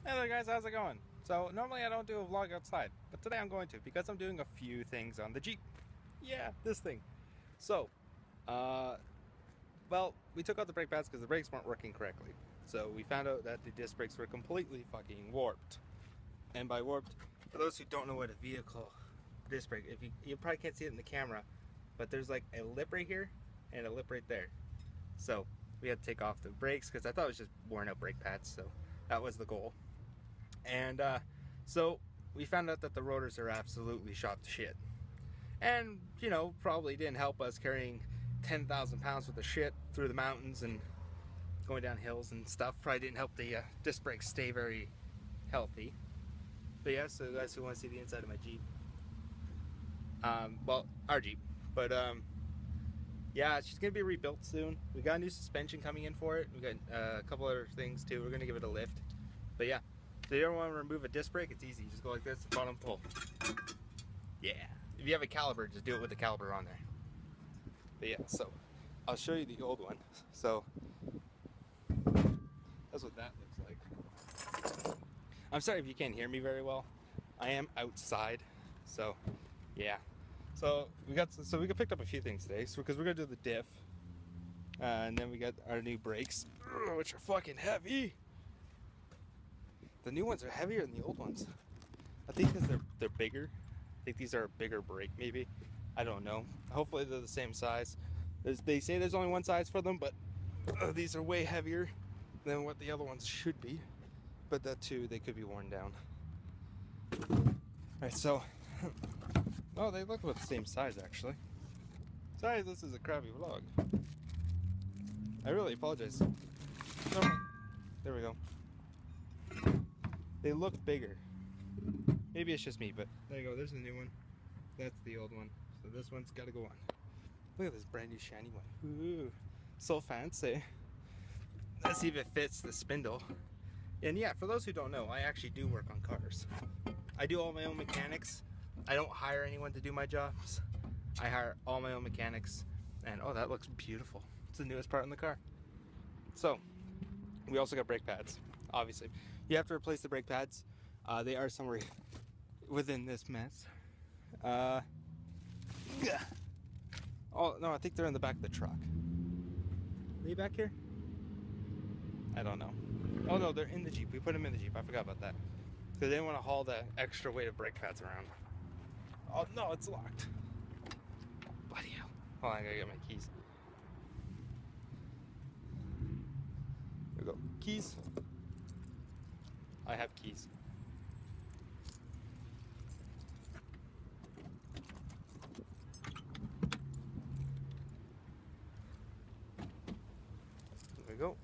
Hey there guys, how's it going? So normally I don't do a vlog outside, but today I'm going to because I'm doing a few things on the Jeep. Yeah, this thing. So, uh, well, we took out the brake pads because the brakes weren't working correctly. So we found out that the disc brakes were completely fucking warped. And by warped, for those who don't know what a vehicle disc brake, if you probably can't see it in the camera, but there's like a lip right here and a lip right there. So we had to take off the brakes because I thought it was just worn out brake pads. So that was the goal. And so we found out that the rotors are absolutely shot to shit. And, you know, probably didn't help us carrying 10,000 pounds worth of shit through the mountains and going down hills and stuff. Probably didn't help the disc brakes stay very healthy. But yeah, so you guys who want to see the inside of my Jeep. Well, our Jeep. But yeah, she's going to be rebuilt soon. We got a new suspension coming in for it. We got a couple other things too. We're going to give it a lift. But yeah. So you ever want to remove a disc brake, it's easy. You just go like this, bottom pull. Yeah. If you have a caliper, just do it with the caliper on there. But yeah, so I'll show you the old one. So that's what that looks like. I'm sorry if you can't hear me very well. I am outside. So yeah. So we picked up a few things today. So because we're gonna do the diff, and then we got our new brakes, which are fucking heavy. The new ones are heavier than the old ones. I think because they're bigger. I think these are a bigger brake, maybe. I don't know. Hopefully they're the same size. They say there's only one size for them, but these are way heavier than what the other ones should be. But that too, they could be worn down. Alright, so... oh, they look about the same size, actually. Sorry, this is a crappy vlog. I really apologize. There we go. They look bigger. Maybe it's just me, but there you go. There's the new one. That's the old one. So this one's got to go on. Look at this brand new shiny one. Ooh, so fancy. Let's see if it fits the spindle. And yeah, for those who don't know, I actually do work on cars. I do all my own mechanics. I don't hire anyone to do my jobs. I hire all my own mechanics. And oh, that looks beautiful. It's the newest part in the car. So, we also got brake pads. Obviously, you have to replace the brake pads. They are somewhere within this mess. Oh no, I think they're in the back of the truck. Are they back here? I don't know. Oh no, they're in the Jeep. We put them in the Jeep. I forgot about that. Because they didn't want to haul the extra weight of brake pads around. Oh no, it's locked. Bloody hell. Hold on, I gotta get my keys. There we go. Keys. I have keys. There we go.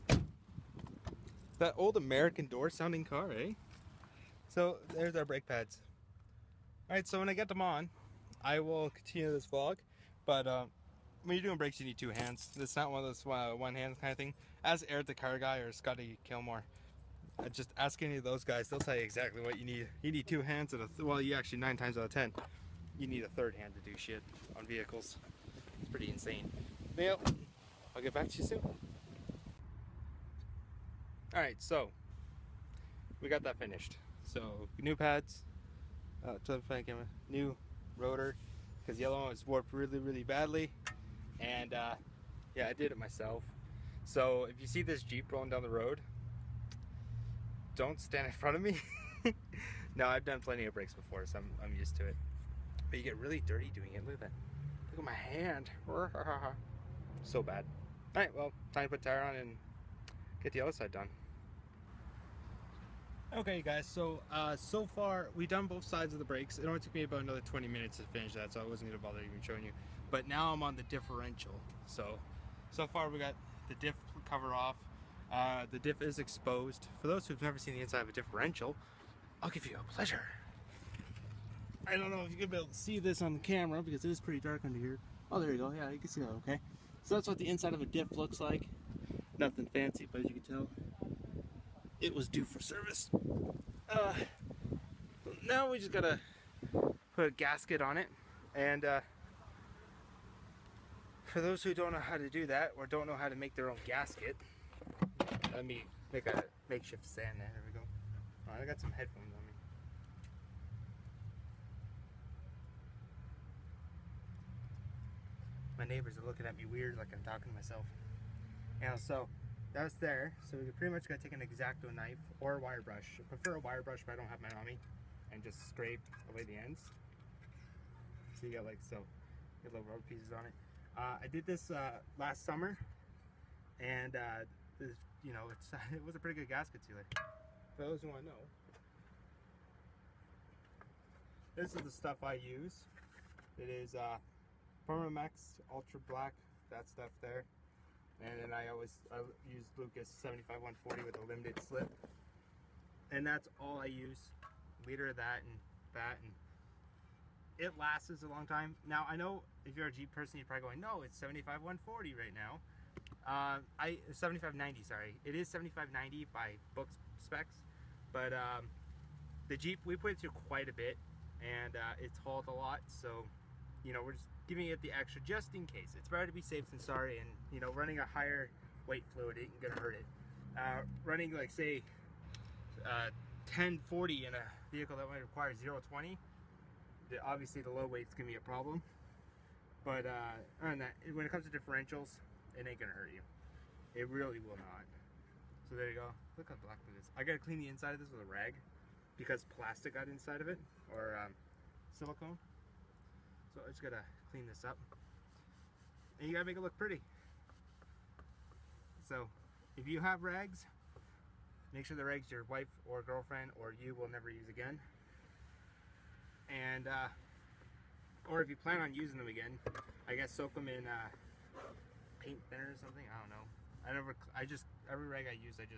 That old American door sounding car, eh? So there's our brake pads. Alright, so when I get them on, I will continue this vlog. But when you're doing brakes, you need two hands. It's not one of those one hand kind of thing. Ask Eric the car guy or Scotty Kilmore. Just ask any of those guys, they'll tell you exactly what you need. You need two hands and well, you actually 9 times out of 10, you need a third hand to do shit on vehicles. It's pretty insane. But yeah, I'll get back to you soon. Alright, so we got that finished. So new pads, camera, new rotor, because the yellow one was warped really badly. And yeah, I did it myself. So if you see this Jeep rolling down the road, don't stand in front of me. No, I've done plenty of brakes before, so I'm used to it. But you get really dirty doing it. Look at that. Look at my hand. So bad. Alright, well, time to put tire on and get the other side done. Okay guys, so so far we've done both sides of the brakes. It only took me about another 20 minutes to finish that, so I wasn't going to bother even showing you. But now I'm on the differential. So far we got the diff cover off. The diff is exposed. For those who've never seen the inside of a differential, I'll give you a pleasure. I don't know if you can be able to see this on the camera because it is pretty dark under here. Oh, there you go. Yeah, you can see that okay. So that's what the inside of a diff looks like. Nothing fancy, but as you can tell, it was due for service. Now we just gotta put a gasket on it. And for those who don't know how to do that or don't know how to make their own gasket, let me make a makeshift stand there. There we go. I got some headphones on me. My neighbors are looking at me weird like I'm talking to myself. And so that's there. So we pretty much got to take an X-Acto knife or a wire brush. I prefer a wire brush, but I don't have mine on me. And just scrape away the ends. So you got like, so get little rubber pieces on it. I did this last summer, and this, you know, it was a pretty good gasket sealer. For those who want to know, this is the stuff I use. It is Permamex Ultra Black, that stuff there. And then I use Lucas 75-140 with a limited slip. And that's all I use. Liter of that and it lasts a long time. Now I know if you're a Jeep person, you're probably going, no, it's 75-140 right now. 75-90, sorry. It is 75-90 by book specs, but the Jeep, we put it through quite a bit, and it's hauled a lot, so you know, we're just giving it the extra just in case. It's better to be safe than sorry, and you know, running a higher weight fluid ain't gonna hurt it. Running like say 1040 in a vehicle that might require 0-20, obviously the low weight's gonna be a problem. But other than that, when it comes to differentials, it ain't gonna hurt you. It really will not. So there you go. Look how black it is. I gotta clean the inside of this with a rag because plastic got inside of it, or silicone. So I just gotta clean this up. And you gotta make it look pretty. So if you have rags, make sure the rags your wife or girlfriend or you will never use again. And or if you plan on using them again, I guess soak them in paint thinner or something. I don't know. Every rag I use it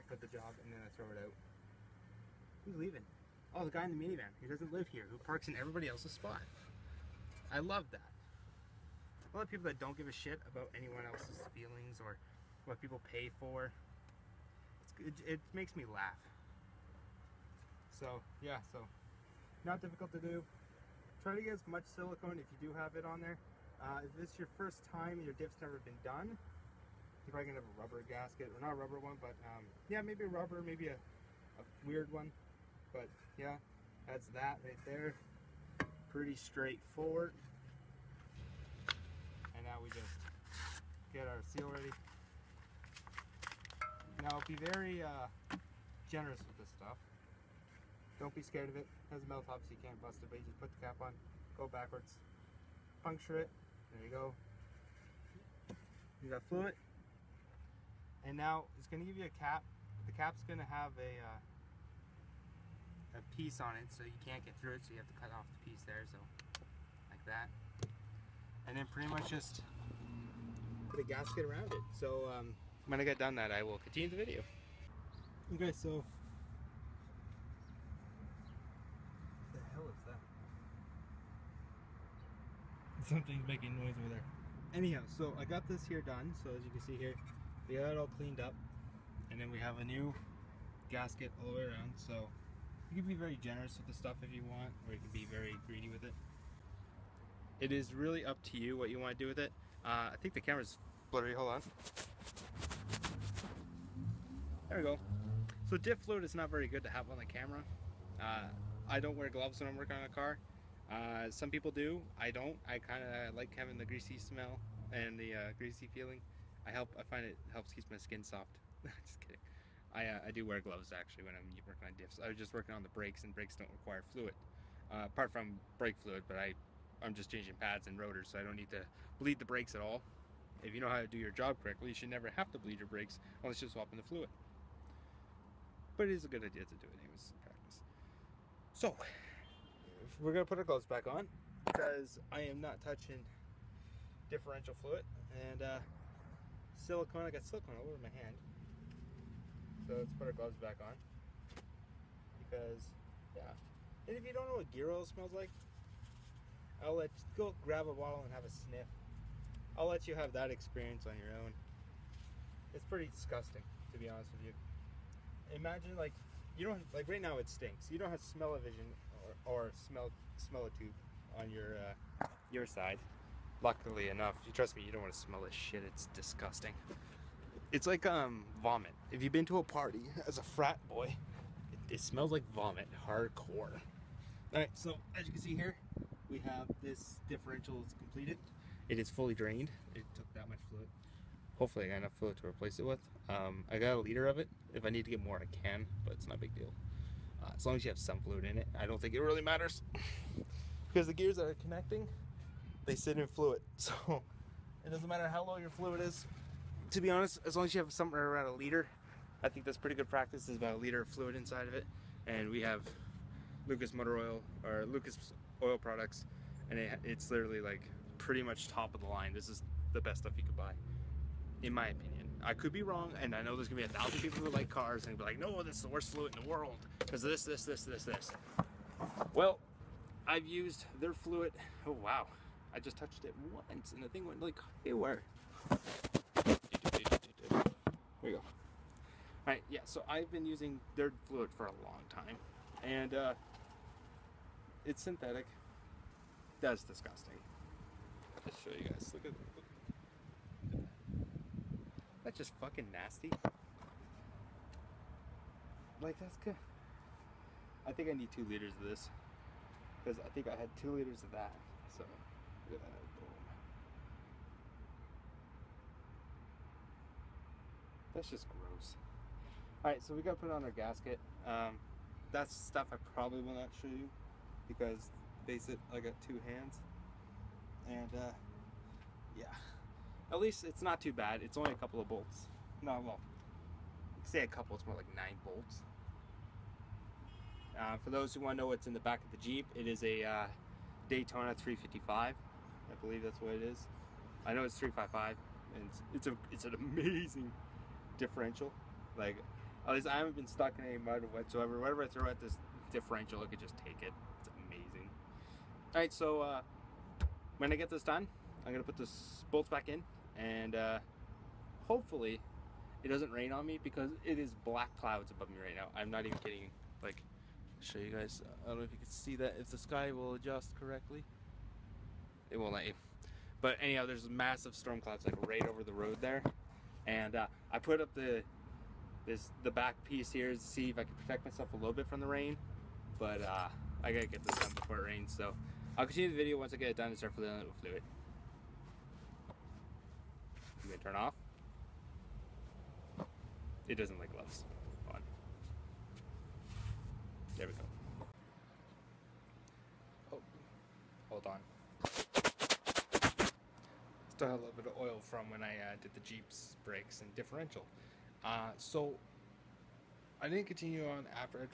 for the job and then I throw it out. Who's leaving? Oh, the guy in the minivan. He doesn't live here. Who parks in everybody else's spot? I love that. I love people that don't give a shit about anyone else's feelings or what people pay for. It makes me laugh. So yeah, so not difficult to do. Try to get as much silicone if you do have it on there. If this is your first time and your diff's never been done, you're probably gonna have a rubber gasket, or not a rubber one, but yeah, maybe a rubber, maybe a weird one. But yeah, that's that right there. Pretty straightforward. And now we just get our seal ready. Now be very generous with this stuff. Don't be scared of it. It has a metal top so you can't bust it, but you just put the cap on, go backwards, puncture it, there you go. You got fluid. And now it's going to give you a cap. The cap's going to have a piece on it so you can't get through it, so you have to cut off the piece there, so like that. And then pretty much just put a gasket around it. So when I get done that, I will continue the video. Okay, so what the hell is that? Something's making noise over there. Anyhow, so I got this here done. So as you can see here, we got it all cleaned up, and then we have a new gasket all the way around. So you can be very generous with the stuff if you want, or you can be very greedy with it. It is really up to you what you want to do with it. I think the camera's blurry. Hold on. There we go. So diff fluid is not very good to have on the camera. I don't wear gloves when I'm working on a car. Some people do. I don't. I kind of like having the greasy smell and the greasy feeling. I find it helps keep my skin soft. Just kidding. I do wear gloves actually when I'm working on diffs. I was just working on the brakes, and brakes don't require fluid, apart from brake fluid. But I'm just changing pads and rotors, so I don't need to bleed the brakes at all. If you know how to do your job correctly, you should never have to bleed your brakes unless you're swapping the fluid. But it is a good idea to do it anyways in practice. So we're gonna put our gloves back on because I am not touching differential fluid, and silicone. I got silicone all over my hand. So let's put our gloves back on because yeah. And if you don't know what gear oil smells like, I'll let you go grab a bottle and have a sniff. I'll let you have that experience on your own. It's pretty disgusting, to be honest with you. Imagine like you don't like right now it stinks. You don't have smell-o-vision or smell a tube on your side. Luckily enough, you trust me, you don't want to smell this shit. It's disgusting. It's like vomit. If you've been to a party as a frat boy it smells like vomit, hardcore. Alright, so as you can see here, we have this differential is completed. It is fully drained. It took that much fluid. Hopefully I got enough fluid to replace it with. I got a liter of it. If I need to get more, I can, but it's not a big deal. As long as you have some fluid in it, I don't think it really matters. Because the gears that are connecting, they sit in fluid. So it doesn't matter how low your fluid is. To be honest, as long as you have something around a liter, I think that's pretty good practice. There's about a liter of fluid inside of it. And we have Lucas motor oil, or Lucas oil products, and it's literally like pretty much top of the line. This is the best stuff you could buy, in my opinion. I could be wrong, and I know there's gonna be 1,000 people who like cars and be like, no, this is the worst fluid in the world because of this. Well, I've used their fluid. Oh wow, I just touched it once and the thing went like haywire. There we go. Alright, yeah, so I've been using their fluid for a long time, and it's synthetic. That's disgusting. I'll just show you guys. Look at that. That's just fucking nasty. Like, that's good. I think I need 2 liters of this, because I think I had 2 liters of that. So, look at that. Boom. That's just gross. Alright, so we gotta put on our gasket. That's stuff I probably will not show you, because face it, I got 2 hands. And yeah, at least it's not too bad. It's only a couple of bolts. No, well, say a couple, it's more like 9 bolts. For those who want to know what's in the back of the Jeep, it is a Daytona 355. I believe that's what it is. I know it's 355, and it's an amazing differential. Like, at least I haven't been stuck in any mud whatsoever. Whatever I throw at this differential, I could just take it. It's amazing. All right, so when I get this done, I'm gonna put this bolts back in, and hopefully it doesn't rain on me, because it is black clouds above me right now. I'm not even kidding. Like, I'll show you guys. I don't know if you can see that, if the sky will adjust correctly. It won't let you. But anyhow, there's massive storm clouds like right over the road there, and I put up the back piece here to see if I can protect myself a little bit from the rain, but I gotta get this done before it rains. So I'll continue the video once I get it done and start filling it with fluid. I'm gonna turn off. It doesn't like gloves. On. There we go. Oh, hold on. Still have a little bit of oil from when I did the Jeep's brakes and differential. So I didn't continue on after I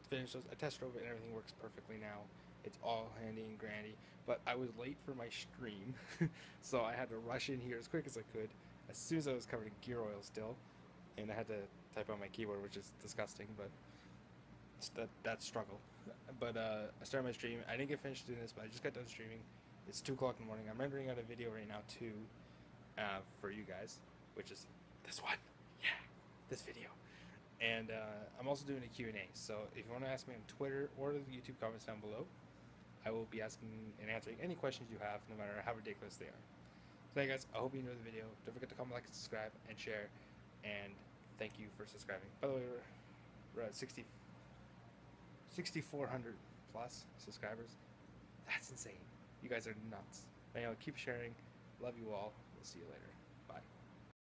finished those. I test drove it and everything works perfectly now. It's all handy and grandy, but I was late for my stream, so I had to rush in here as quick as I could, as soon as I was covered in gear oil still, and I had to type on my keyboard, which is disgusting, but it's that struggle. But I started my stream. I didn't get finished doing this, but I just got done streaming. It's 2 o'clock in the morning. I'm rendering out a video right now too, for you guys, which is this one. Yeah, this video. And I'm also doing a Q&A, so if you want to ask me on Twitter or the YouTube comments down below, I will be asking and answering any questions you have, no matter how ridiculous they are. So hey guys, I hope you enjoyed the video. Don't forget to comment, like, subscribe, and share. And thank you for subscribing. By the way, we're at 6,400 plus subscribers. That's insane. You guys are nuts. Anyhow, keep sharing. Love you all. We'll see you later.